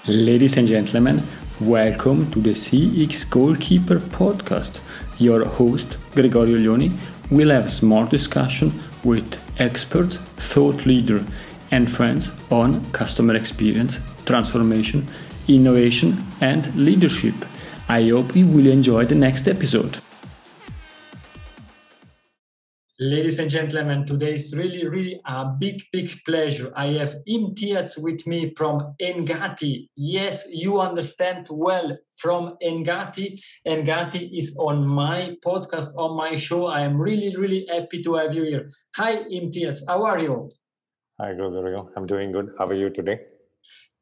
Ladies and gentlemen, welcome to the CX Goalkeeper podcast. Your host, Gregorio Leoni, will have a smart discussion with expert, thought leader, and friends on customer experience, transformation, innovation, and leadership. I hope you will enjoy the next episode. Ladies and gentlemen, today is really a big pleasure. I have Imtiaz with me from Engati. Yes, you understand well from Engati. Engati is on my podcast, on my show. I am really happy to have you here. Hi, Imtiaz. How are you? Hi, Gregorio. I'm doing good. How are you today?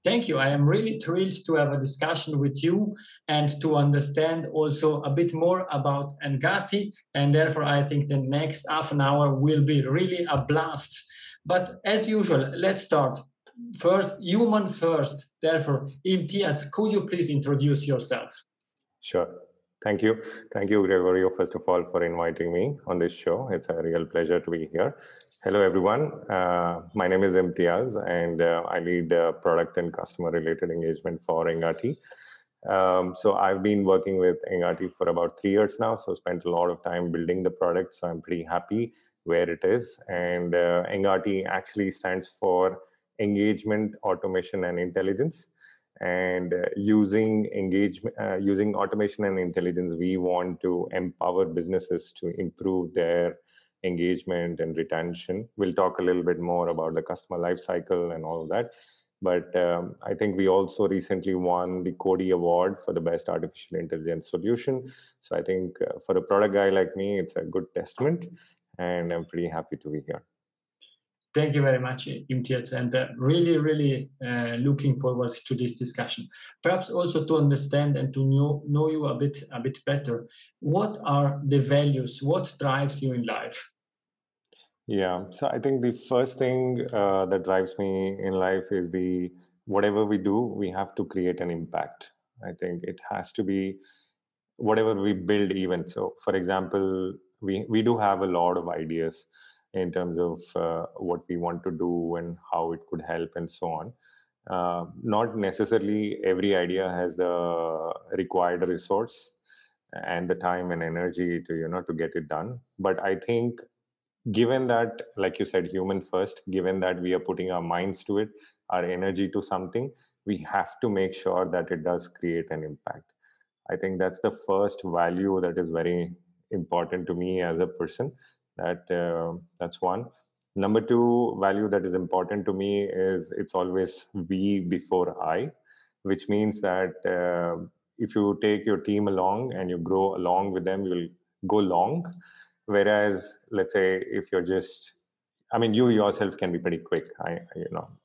Thank you. I am really thrilled to have a discussion with you and to understand also a bit more about Engati. And therefore, I think the next half an hour will be really a blast. But as usual, let's start. First, human first. Therefore, Imtiaz, could you please introduce yourself? Sure. Thank you. Thank you, Gregorio, first of all, for inviting me on this show. It's a real pleasure to be here. Hello, everyone. My name is Imtiaz, and I lead product and customer related engagement for Engati. So I've been working with Engati for about 3 years now, so spent a lot of time building the product. So I'm pretty happy where it is. And Engati actually stands for Engagement, Automation, and Intelligence. And using automation and intelligence, we want to empower businesses to improve their engagement and retention. We'll talk a little bit more about the customer life cycle and all of that. But I think we also recently won the Cody Award for the best artificial intelligence solution. So I think for a product guy like me, it's a good testament, and I'm pretty happy to be here. Thank you very much, Imtiaz, and really looking forward to this discussion. Perhaps also to understand and to know you a bit better. What are the values? What drives you in life? Yeah, so I think the first thing that drives me in life is whatever we do, we have to create an impact. I think it has to be whatever we build even. So for example, we do have a lot of ideas in terms of what we want to do and how it could help and so on. Not necessarily every idea has the required resource and the time and energy to get it done. But I think, given that, like you said, human first, given that we are putting our minds to it, our energy to something, we have to make sure that it does create an impact. I think that's the first value that is very important to me as a person. That's one. Number two value that is important to me is it's always we before I, which means that if you take your team along and you grow along with them, you'll go long. Whereas, let's say, if you're just, I mean, you yourself can be pretty quick.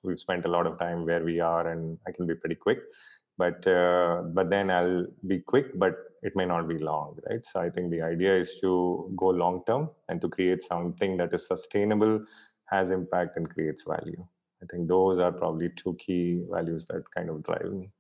We've spent a lot of time where we are, and I can be pretty quick. But then I'll be quick, but it may not be long, right? So I think the idea is to go long term and to create something that is sustainable, has impact, and creates value. I think those are probably two key values that kind of drive me.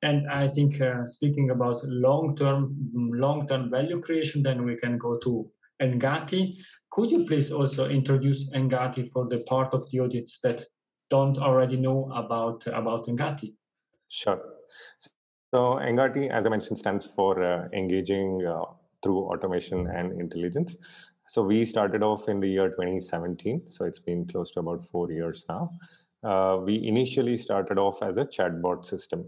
And I think speaking about long-term value creation, then we can go to Engati. Could you please also introduce Engati for the part of the audience that don't already know about Engati? Sure. So Engati, as I mentioned, stands for engaging through automation and intelligence. So we started off in the year 2017. So it's been close to about 4 years now. We initially started off as a chatbot system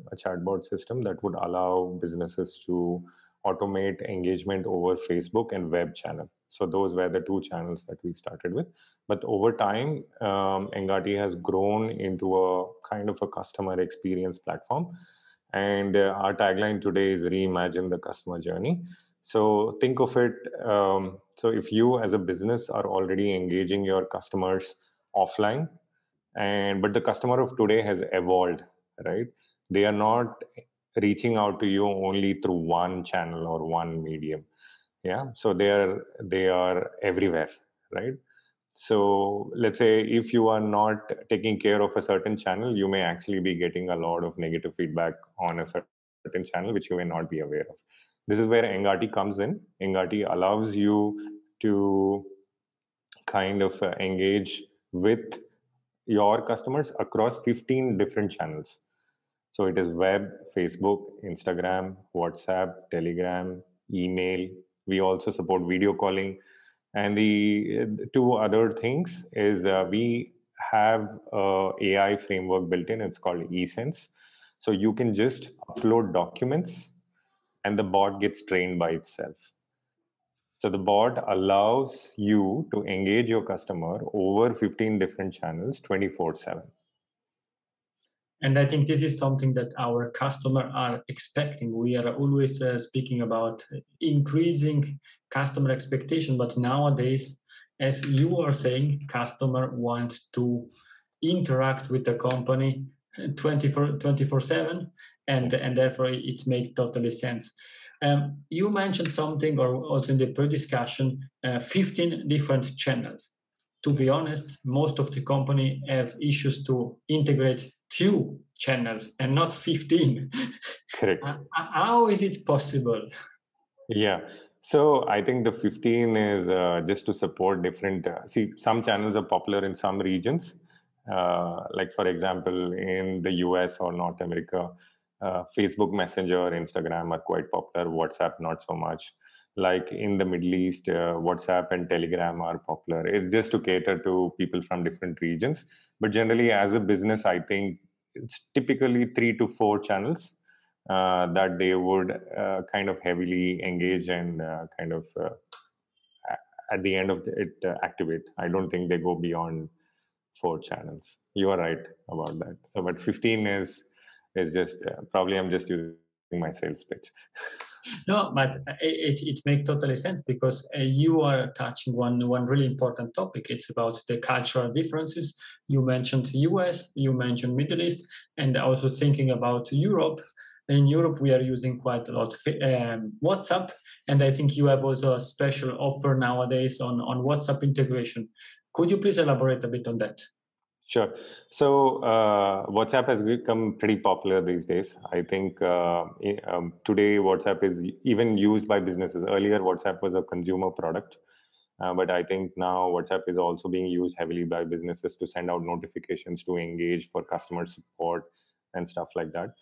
that would allow businesses to automate engagement over Facebook and web channel. So those were the two channels that we started with. But over time, Engati has grown into a kind of a customer experience platform. And our tagline today is reimagine the customer journey. So think of it. So if you as a business are already engaging your customers offline, but the customer of today has evolved, right? They are not reaching out to you only through one channel or one medium. Yeah. So they are everywhere, right? So let's say if you are not taking care of a certain channel, you may actually be getting a lot of negative feedback on a certain channel, which you may not be aware of. This is where Engati comes in. Engati allows you to kind of engage with your customers across 15 different channels. So it is web, Facebook, Instagram, WhatsApp, Telegram, email. We also support video calling. And the two other things is we have a AI framework built in. It's called eSense. So you can just upload documents and the bot gets trained by itself. So the bot allows you to engage your customer over 15 different channels 24/7. And I think this is something that our customers are expecting. We are always speaking about increasing customer expectation, but nowadays, as you are saying, customer want to interact with the company 24/7, and therefore it makes totally sense. You mentioned something, or also in the pre-discussion, 15 different channels. To be honest, most of the company have issues to integrate two channels and not 15. Correct. How is it possible? Yeah. So I think the 15 is just to support different. See, some channels are popular in some regions. Like, for example, in the US or North America, Facebook Messenger, Instagram are quite popular, WhatsApp, not so much. Like in the Middle East, WhatsApp and Telegram are popular. It's just to cater to people from different regions. But generally, as a business, I think it's typically 3 to 4 channels that they would kind of heavily engage and at the end of it activate. I don't think they go beyond 4 channels. You are right about that. So, but 15 is just probably I'm just using my sales pitch. No, but it makes totally sense, because you are touching one really important topic. It's about the cultural differences. You mentioned US, you mentioned Middle East, and also thinking about Europe. In Europe, we are using quite a lot WhatsApp, and I think you have also a special offer nowadays on WhatsApp integration. Could you please elaborate a bit on that? Sure. So WhatsApp has become pretty popular these days. I think today WhatsApp is even used by businesses. Earlier, WhatsApp was a consumer product, but I think now WhatsApp is also being used heavily by businesses to send out notifications, to engage for customer support and stuff like that.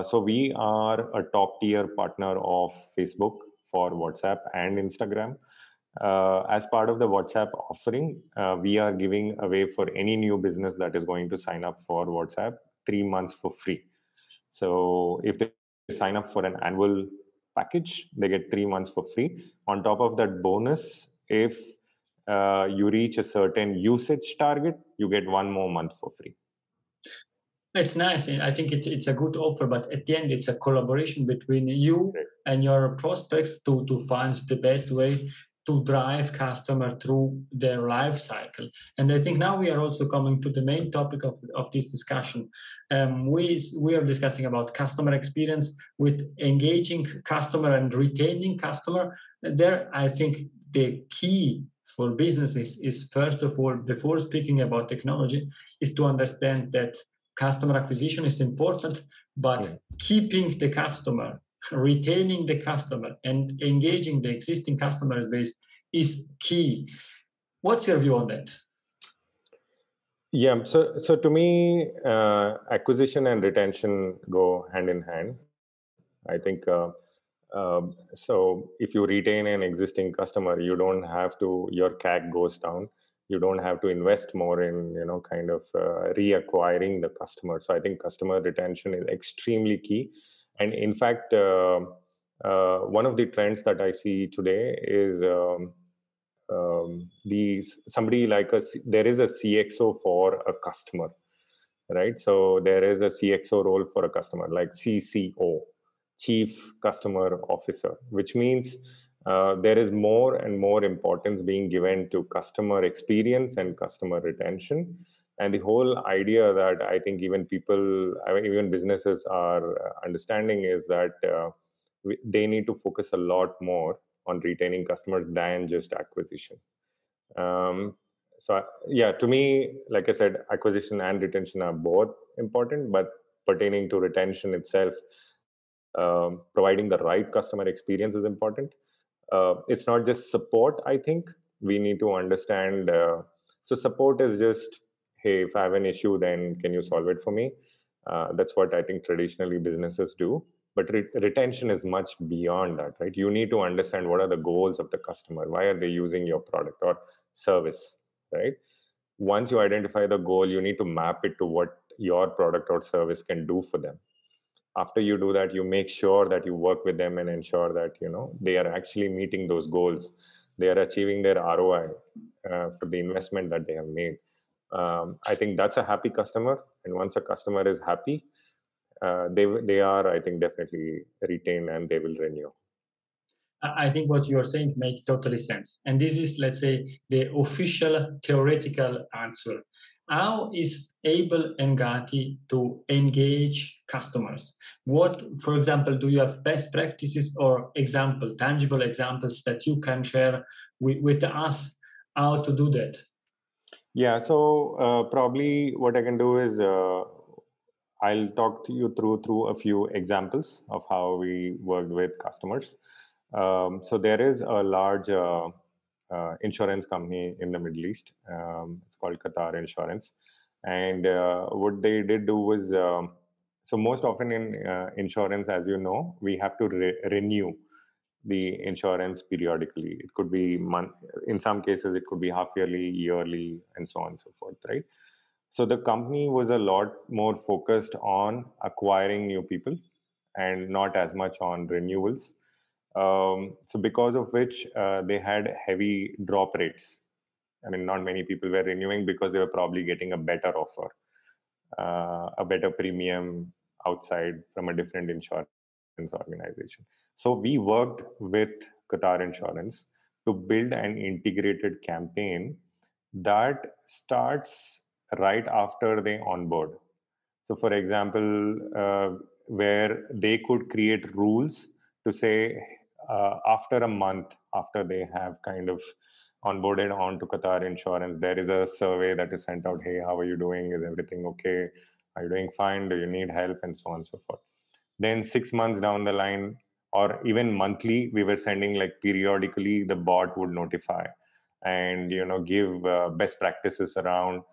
So we are a top tier partner of Facebook for WhatsApp and Instagram. As part of the WhatsApp offering, we are giving away for any new business that is going to sign up for WhatsApp 3 months for free. So if they sign up for an annual package, they get 3 months for free. On top of that bonus, if you reach a certain usage target, you get 1 more month for free. It's nice. I think it's a good offer, but at the end, it's a collaboration between you and your prospects to find the best way to drive customer through their life cycle. And I think now we are also coming to the main topic of this discussion. We are discussing about customer experience with engaging customer and retaining customer. There, I think the key for businesses is, first of all, before speaking about technology, is to understand that customer acquisition is important, but keeping the customer, retaining the customer, and engaging the existing customer base is key. What's your view on that? Yeah, so to me, acquisition and retention go hand in hand. I think so. If you retain an existing customer, you don't have to. Your CAC goes down. You don't have to invest more in kind of reacquiring the customer. So I think customer retention is extremely key. And in fact, one of the trends that I see today is somebody like there is a CXO for a customer, right? So there is a CXO role for a customer, like CCO, Chief Customer Officer, which means there is more and more importance being given to customer experience and customer retention. And the whole idea that I think even even businesses are understanding is that they need to focus a lot more on retaining customers than just acquisition. So yeah, to me, like I said, acquisition and retention are both important, but pertaining to retention itself, providing the right customer experience is important. It's not just support. I think we need to understand. So support is just, hey, if I have an issue, then can you solve it for me? That's what I think traditionally businesses do. But retention is much beyond that, right? You need to understand what are the goals of the customer. Why are they using your product or service, right? Once you identify the goal, you need to map it to what your product or service can do for them. After you do that, you make sure that you work with them and ensure that they are actually meeting those goals. They are achieving their ROI for the investment that they have made. I think that's a happy customer, and once a customer is happy, they are, I think, definitely retained and they will renew. I think what you are saying makes totally sense. And this is, let's say, the official theoretical answer. How is able Engati to engage customers? What, for example, do you have best practices or tangible examples that you can share with us how to do that? Yeah, so probably what I can do is I'll talk to you through a few examples of how we worked with customers. So there is a large insurance company in the Middle East. It's called Qatar Insurance, and what they did do was so most often in insurance, as you know, we have to renew the insurance periodically. It could be in some cases it could be half yearly, yearly, and so on and so forth, right? So the company was a lot more focused on acquiring new people and not as much on renewals. So because of which they had heavy drop rates. I mean, not many people were renewing because they were probably getting a better offer, a better premium outside from a different insurance organization. So we worked with Qatar Insurance to build an integrated campaign that starts right after they onboard. So, for example, where they could create rules to say after a month, after they have kind of onboarded onto Qatar Insurance, there is a survey that is sent out. Hey, how are you doing? Is everything okay? Are you doing fine? Do you need help? And so on and so forth. Then 6 months down the line, or even monthly, we were sending like periodically the bot would notify and give best practices around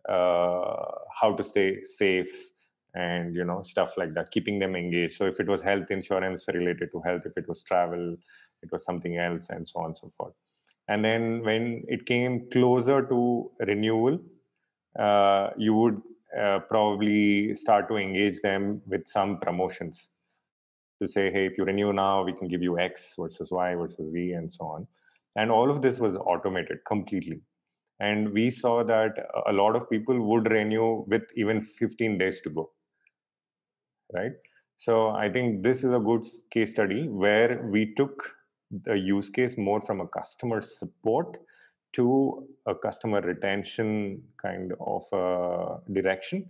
how to stay safe and stuff like that, keeping them engaged. So if it was health insurance related to health, if it was travel, it was something else, and so on and so forth. And then when it came closer to renewal, you would probably start to engage them with some promotions to say, hey, if you renew now, we can give you X versus Y versus Z, and so on. And all of this was automated completely. And we saw that a lot of people would renew with even 15 days to go, right? So I think this is a good case study where we took the use case more from a customer support to a customer retention kind of direction,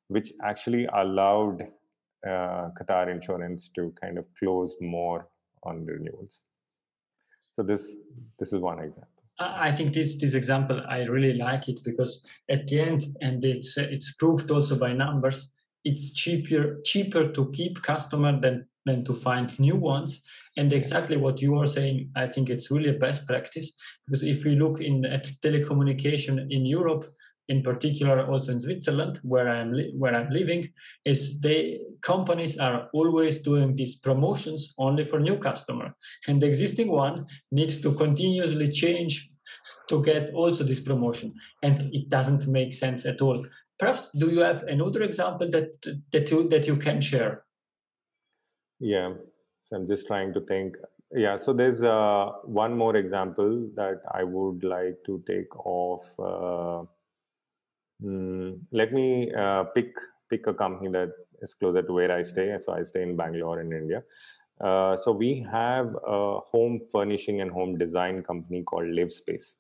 which actually allowed Qatar Insurance to kind of close more on renewals. So this is one example. I think this example, I really like it because at the end, and it's proved also by numbers, it's cheaper to keep customer than to find new ones. And exactly what you are saying, I think it's really a best practice, because if we look at telecommunication in Europe, in particular also in Switzerland, where I'm living, is the companies are always doing these promotions only for new customer, and the existing one needs to continuously change to get also this promotion, and it doesn't make sense at all. Perhaps do you have another example that you can share? Yeah, so I'm just trying to think. Yeah, so there's one more example that I would like to take off. Let me pick a company that is closer to where I stay. So I stay in Bangalore in India. So we have a home furnishing and home design company called LiveSpace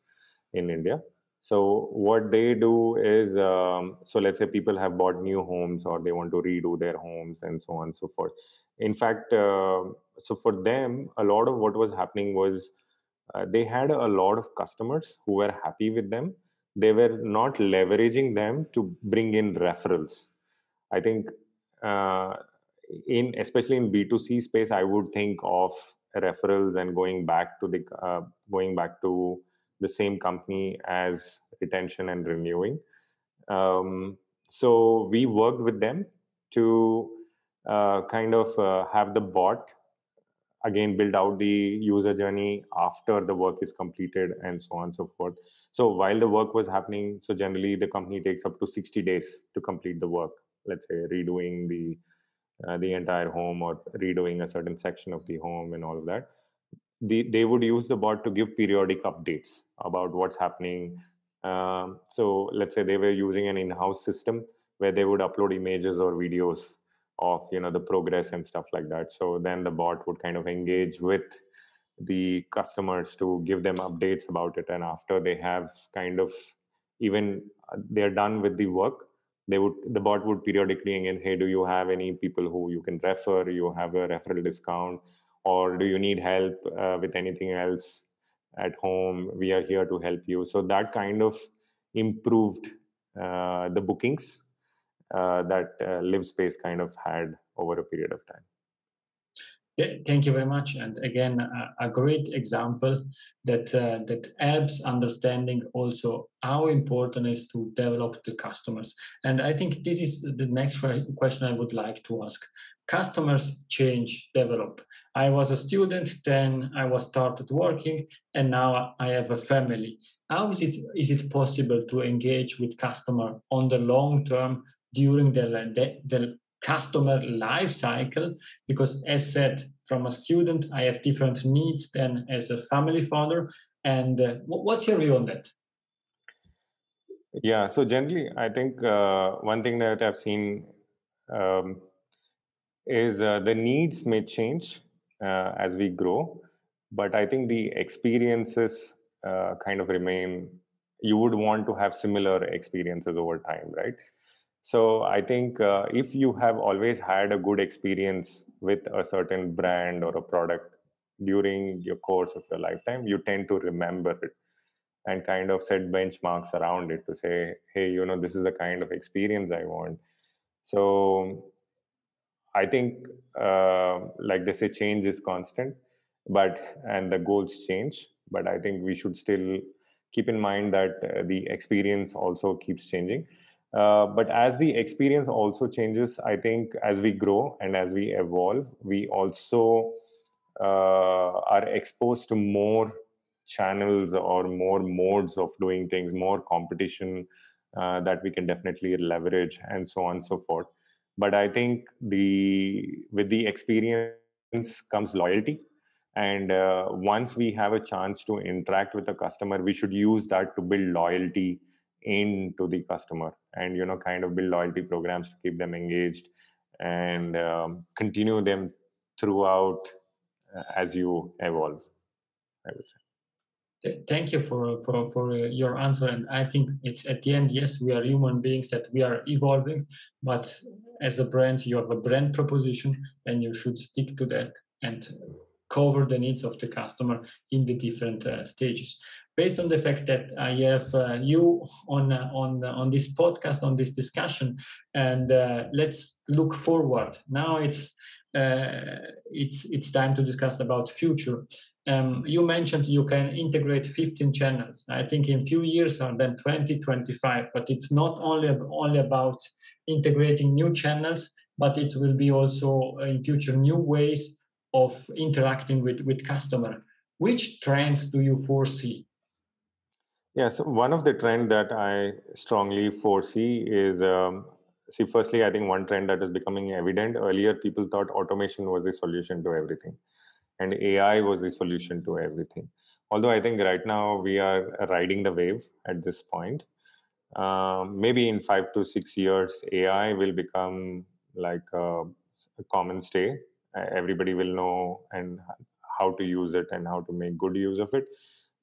in India. So what they do is, so let's say people have bought new homes or they want to redo their homes and so on and so forth. In fact, so for them, a lot of what was happening was they had a lot of customers who were happy with them. They were not leveraging them to bring in referrals. I think uh, in especially in B2C space, I would think of referrals and going back to the same company as retention and renewing. So we worked with them to kind of have the bot again build out the user journey after the work is completed and so on and so forth. So while the work was happening, so generally the company takes up to 60 days to complete the work, let's say redoing the entire home or redoing a certain section of the home and all of that. They would use the bot to give periodic updates about what's happening. So let's say they were using an in-house system where they would upload images or videos of the progress and stuff like that. So then the bot would kind of engage with the customers to give them updates about it, and after they have kind of even they're done with the work, the bot would periodically again, hey, do you have any people who you can refer, you have a referral discount, or do you need help with anything else at home, we are here to help you. So that kind of improved the bookings that live space kind of had over a period of time. Thank you very much. And again, a great example that helps understanding also how important it is to develop the customers. And I think this is the next question I would like to ask. Customers change, develop. I was a student, then I was started working, and now I have a family. How is it possible to engage with customer on the long term during the customer life cycle? Because as said, from a student, I have different needs than as a family father. And what's your view on that? Yeah, so generally, I think one thing that I've seen um, is the needs may change as we grow, but I think the experiences kind of remain. You would want to have similar experiences over time, right? So I think if you have always had a good experience with a certain brand or a product during your course of your lifetime, you tend to remember it and kind of set benchmarks around it to say, hey, this is the kind of experience I want. So I think, like they say, change is constant, and the goals change. But I think we should still keep in mind that the experience also keeps changing. But as the experience also changes, I think as we grow and as we evolve, we also are exposed to more channels or more modes of doing things, more competition that we can definitely leverage, and so on and so forth. But I think with the experience comes loyalty, and once we have a chance to interact with the customer, we should use that to build loyalty into the customer, and kind of build loyalty programs to keep them engaged and continue them throughout as you evolve, I would say. Thank you for your answer. And I think it's at the end, yes, we are human beings that we are evolving, but as a brand, you have a brand proposition and you should stick to that and cover the needs of the customer in the different stages. Based on the fact that I have you on this podcast, on this discussion, and let's look forward. Now it's time to discuss about future. You mentioned you can integrate 15 channels. I think in few years or then 20, 25, but it's not only about integrating new channels, but it will be also in future new ways of interacting with customer. Which trends do you foresee? Yeah, so one of the trend that I strongly foresee is, see, firstly, I think one trend that is becoming evident. Earlier, people thought automation was the solution to everything, and AI was the solution to everything. Although I think right now we are riding the wave at this point. Maybe in 5 to 6 years, AI will become like a common stay. Everybody will know and how to use it and how to make good use of it.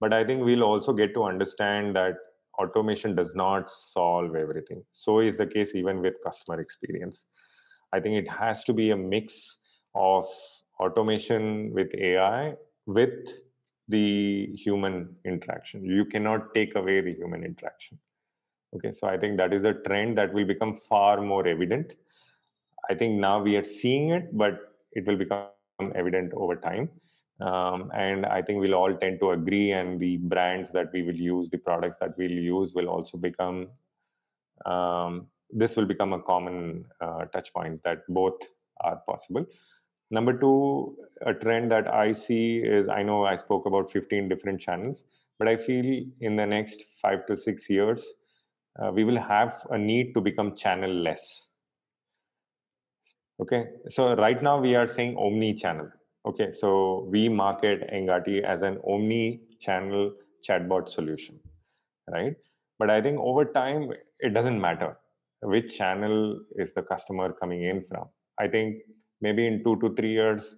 But I think we'll also get to understand that automation does not solve everything. So is the case even with customer experience. I think it has to be a mix of automation with AI with the human interaction. You cannot take away the human interaction. Okay, so I think that is a trend that will become far more evident. I think now we are seeing it, but it will become evident over time. And I think we'll all tend to agree, and the brands that we will use, the products that we'll use, will also become this will become a common touch point that both are possible. Number two, a trend that I see is, I know I spoke about 15 different channels, but I feel in the next 5 to 6 years, we will have a need to become channel less. Okay, so right now we are saying omni-channel. Okay, so we market Engati as an omni-channel chatbot solution, right? But I think over time, it doesn't matter which channel is the customer coming in from. I think maybe in 2 to 3 years,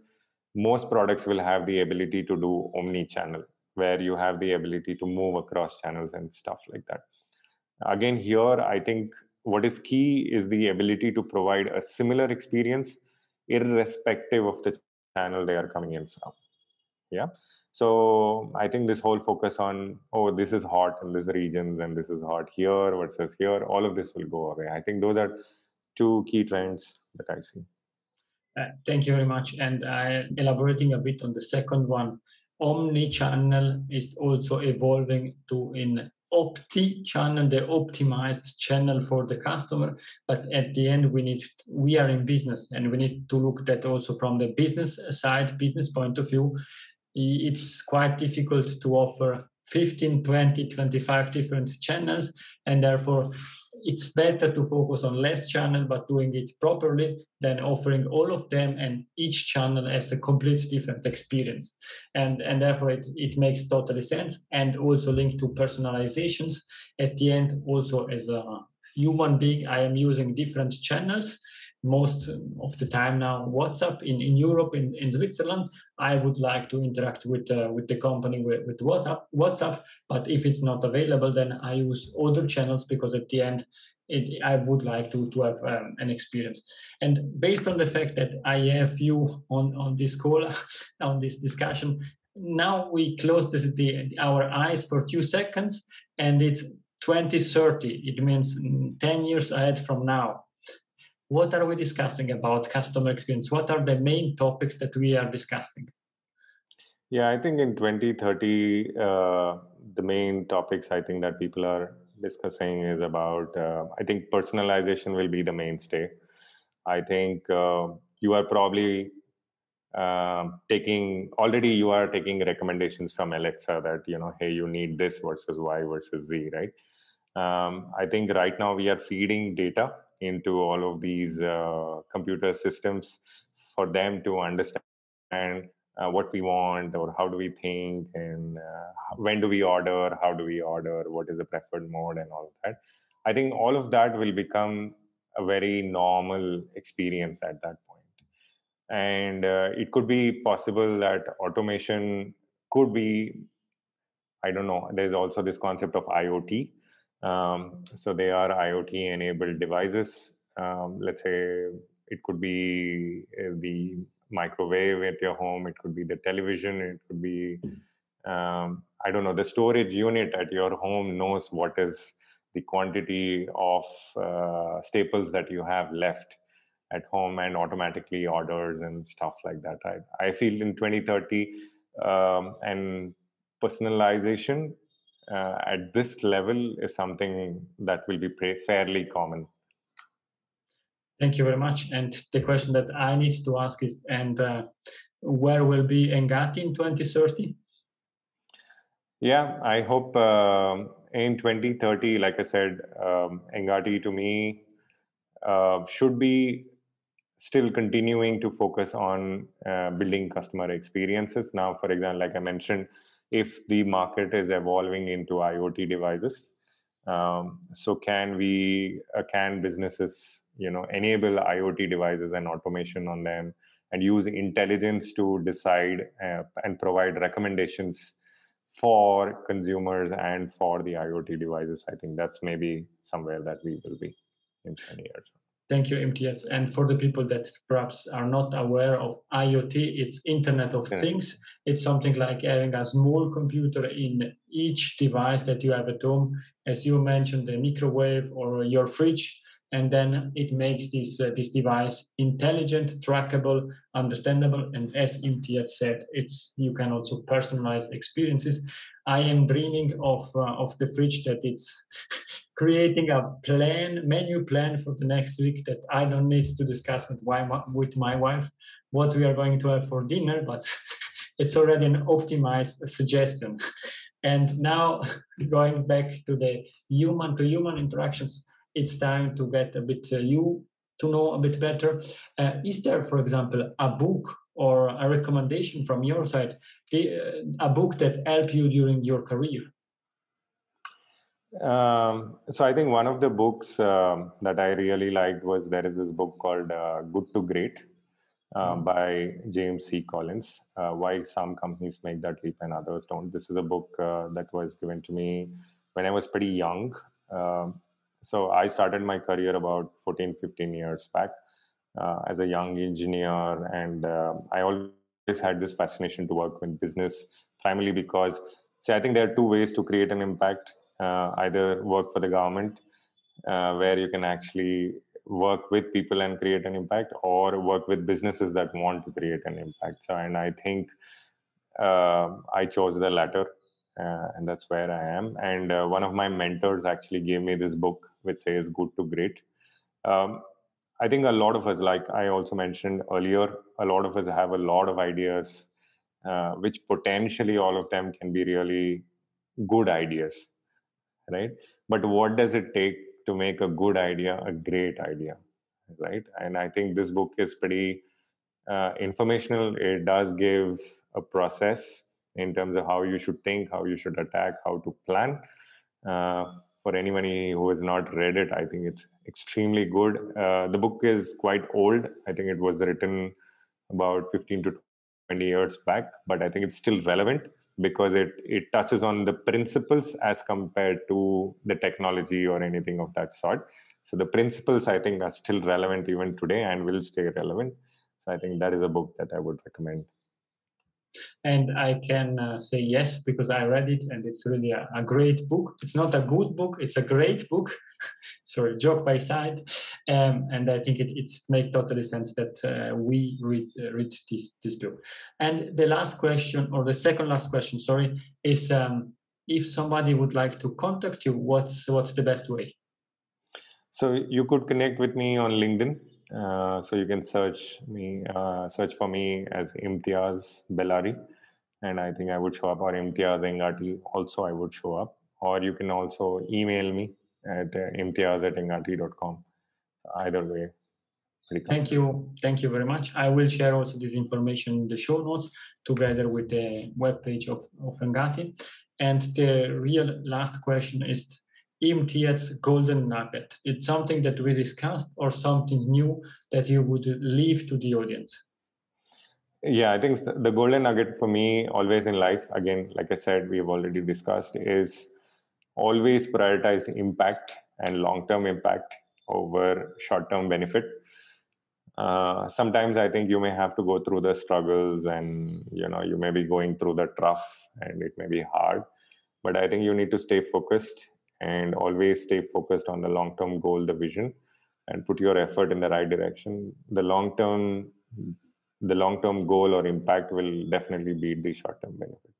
most products will have the ability to do omni-channel, where you have the ability to move across channels and stuff like that. Again, here, I think what is key is the ability to provide a similar experience irrespective of the channel they are coming in from. Yeah. So I think this whole focus on, oh, this is hot in this region and this is hot here versus here, all of this will go away. I think those are two key trends that I see. Thank you very much. And elaborating a bit on the second one, omni-channel is also evolving to in opti-channel, the optimized channel for the customer. But at the end, we are in business, and we need to look at also from the business side, business point of view. It's quite difficult to offer 15, 20, 25 different channels, and therefore it's better to focus on less channel but doing it properly than offering all of them and each channel as a completely different experience. And therefore it makes totally sense, and also linked to personalizations. At the end, also as a human being, I am using different channels most of the time now. WhatsApp in Europe, in Switzerland, I would like to interact with the company with WhatsApp, but if it's not available, then I use other channels, because at the end, I would like to have an experience. And based on the fact that I have you on this call, on this discussion, now we close our eyes for 2 seconds, and it's 2030. It means 10 years ahead from now. What are we discussing about customer experience? What are the main topics that we are discussing? Yeah, I think in 2030, the main topics I think that people are discussing is about, I think personalization will be the mainstay. I think you are probably you are taking recommendations from Alexa that, hey, you need this versus Y versus Z, right? I think right now we are feeding data into all of these computer systems for them to understand what we want, or how do we think, and when do we order, how do we order, what is the preferred mode, and all of that. I think all of that will become a very normal experience at that point. And it could be possible that automation could be, I don't know, there's also this concept of IoT. So they are IoT enabled devices. Let's say it could be the microwave at your home, it could be the television, it could be, I don't know, the storage unit at your home knows what is the quantity of staples that you have left at home and automatically orders and stuff like that. I feel in 2030, and personalization at this level is something that will be fairly common. Thank you very much. And the question that I need to ask is, where will be Engati in 2030? Yeah, I hope in 2030, like I said, Engati to me should be still continuing to focus on building customer experiences. Now, for example, like I mentioned, if the market is evolving into IoT devices, so can businesses, enable IoT devices and automation on them, and use intelligence to decide and provide recommendations for consumers and for the IoT devices. I think that's maybe somewhere that we will be in 10 years. Thank you, Imtiaz. And for the people that perhaps are not aware of IoT, it's Internet of Things. It's something like having a small computer in each device that you have at home. As you mentioned, the microwave or your fridge, and then it makes this device intelligent, trackable, understandable, and as Imtiaz said, you can also personalize experiences. I am dreaming of the fridge that it's creating a menu plan for the next week that I don't need to discuss with my wife what we are going to have for dinner, but it's already an optimized suggestion. And now, going back to the human-to-human interactions, it's time to get a bit you to know a bit better. Is there, for example, a book or a recommendation from your side, a book that helped you during your career? So I think one of the books that I really liked was there is this book called Good to Great by James C. Collins. Why some companies make that leap and others don't. This is a book that was given to me when I was pretty young. So I started my career about 14, 15 years back as a young engineer. And I always had this fascination to work with business, primarily because, I think there are two ways to create an impact. Either work for the government, where you can actually work with people and create an impact, or work with businesses that want to create an impact. So, and I think I chose the latter, and that's where I am. And one of my mentors actually gave me this book, which says Good to Great. I think a lot of us, like I also mentioned earlier, a lot of us have a lot of ideas, which potentially all of them can be really good ideas, right? But what does it take to make a good idea a great idea, right? And I think this book is pretty informational. It does give a process in terms of how you should think, how you should attack, how to plan. For anybody who has not read it, I think it's extremely good. The book is quite old. I think it was written about 15 to 20 years back, but I think it's still relevant because it touches on the principles as compared to the technology or anything of that sort. So the principles, I think, are still relevant even today and will stay relevant. So I think that is a book that I would recommend. And I can say yes, because I read it and it's really a great book. It's not a good book, it's a great book. Sorry, joke by side. And I think it makes totally sense that we read this book. And the last question, or the second last question, sorry, is if somebody would like to contact you, what's the best way? So you could connect with me on LinkedIn. So you can search for me as Imtiaz Bellary, and I think I would show up, or Imtiaz Engati also I would show up. Or you can also email me at imtiaz@engati.com. Either way. Thank you very much. I will share also this information in the show notes together with the webpage of Engati. And the real last question is Imtiaz golden nugget. It's something that we discussed or something new that you would leave to the audience? Yeah, I think the golden nugget for me always in life, again, like I said, we've already discussed, is always prioritize impact and long-term impact over short-term benefit. Sometimes I think you may have to go through the struggles and, you may be going through the trough and it may be hard, but I think you need to stay focused and always stay focused on the long-term goal, the vision, and put your effort in the right direction. The long-term goal or impact will definitely beat the short-term benefit.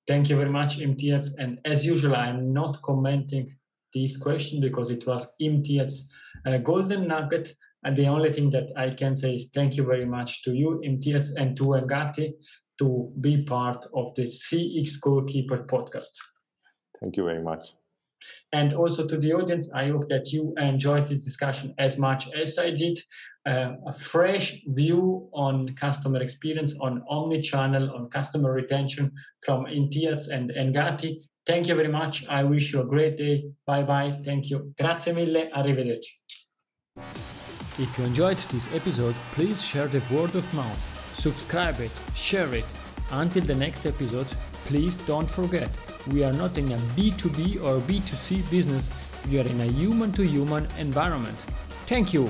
Thank you very much, Imtiaz. And as usual, I'm not commenting this question because it was Imtiaz golden nugget. And the only thing that I can say is thank you very much to you, Imtiaz, and to Engati to be part of the CX Goalkeeper podcast. Thank you very much. And also to the audience, I hope that you enjoyed this discussion as much as I did. A fresh view on customer experience, on omni-channel, on customer retention from Imtiaz and Engati. Thank you very much. I wish you a great day. Bye-bye. Thank you. Grazie mille. Arrivederci. If you enjoyed this episode, please share the word of mouth. Subscribe it, share it. Until the next episode, please don't forget, we are not in a B2B or B2C business, we are in a human-to-human environment. Thank you!